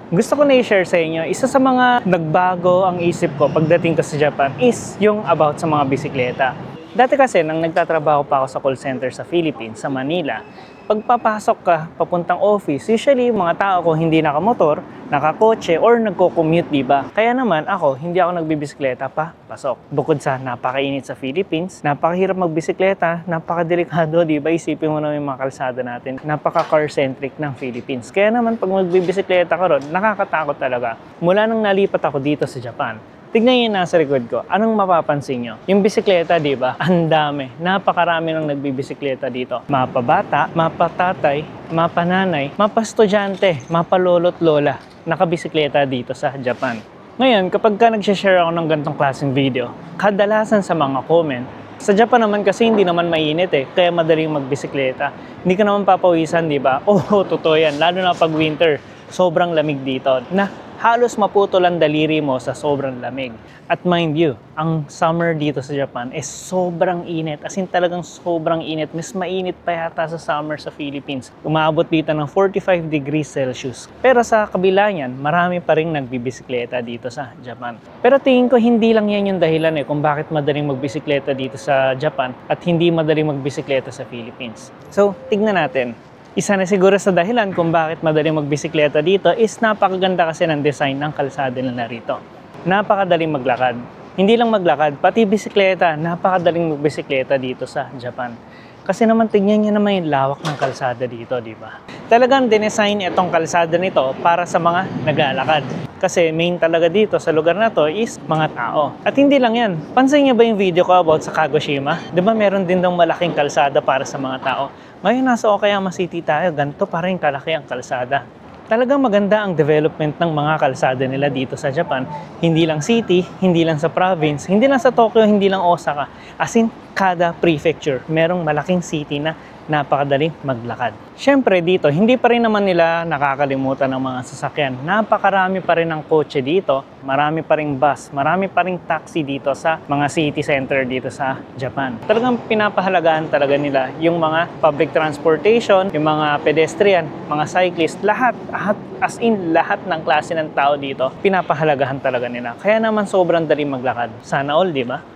Gusto ko na i-share sa inyo, isa sa mga nagbago ang isip ko pagdating ko sa Japan is yung about sa mga bisikleta. Dati kasi, nang nagtatrabaho pa ako sa call center sa Philippines, sa Manila, pagpapasok ka papuntang office, usually mga tao ko hindi nakamotor, nakakotse, or nagko-commute, diba? Kaya naman ako, hindi ako nagbibisikleta pa, pasok. Bukod sa napakainit sa Philippines, napakahirap magbisikleta, napakadelikado, diba? Isipin mo na yung mga kalsada natin, napaka-car-centric ng Philippines. Kaya naman pag magbibisikleta ka ron, nakakatakot talaga. Mula nang nalipat ako dito sa Japan, tignan niyo yung nasa likod ko. Anong mapapansin nyo? Yung bisikleta, di ba? Ang dami. Napakarami nang nagbibisikleta dito. Mapabata, mapatatay, mapananay, mapastudyante, mapalolo't lola. Nakabisikleta dito sa Japan. Ngayon, kapag ka nag-share ako ng ganitong klaseng video, kadalasan sa mga comment, sa Japan naman kasi hindi naman mainit kaya madaling magbisikleta. Hindi ka naman papawisan, di ba? Oo, totoo yan. Lalo na pag winter, sobrang lamig dito. Halos maputol ang daliri mo sa sobrang lamig. At mind you, ang summer dito sa Japan is sobrang init. As in talagang sobrang init. Mas mainit pa yata sa summer sa Philippines. Umaabot dito ng 45 degrees Celsius. Pero sa kabila niyan, marami pa rin nagbibisikleta dito sa Japan. Pero tingin ko hindi lang yan yung dahilan kung bakit madaling magbisikleta dito sa Japan at hindi madaling magbisikleta sa Philippines. So, tignan natin. Isa na siguro sa dahilan kung bakit madaling magbisikleta dito is napakaganda kasi ng design ng kalsada nila rito. Napakadaling maglakad. Hindi lang maglakad, pati bisikleta, napakadaling magbisikleta dito sa Japan. Kasi naman tignan niyo naman yung lawak ng kalsada dito, di ba? Talagang dinesign itong kalsada nito para sa mga naglalakad. Kasi main talaga dito sa lugar na to is mga tao. At hindi lang yan. Pansin niyo ba yung video ko about sa Kagoshima? Di ba meron din daw malaking kalsada para sa mga tao? Ngayon nasa Okayama City tayo, ganito pa rin kalaki ang kalsada. Talagang maganda ang development ng mga kalsada nila dito sa Japan. Hindi lang city, hindi lang sa province, hindi lang sa Tokyo, hindi lang Osaka. As in, kada prefecture, merong malaking city na napakadaling maglakad. Siyempre dito, hindi pa rin naman nila nakakalimutan ng mga sasakyan. Napakarami pa rin ng kotse dito, marami pa ring bus, marami pa ring taxi dito sa mga city center dito sa Japan. Talagang pinapahalagaan talaga nila yung mga public transportation, yung mga pedestrian, mga cyclist, lahat, as in lahat ng klase ng tao dito, pinapahalagahan talaga nila. Kaya naman sobrang daling maglakad. Sana all, di ba?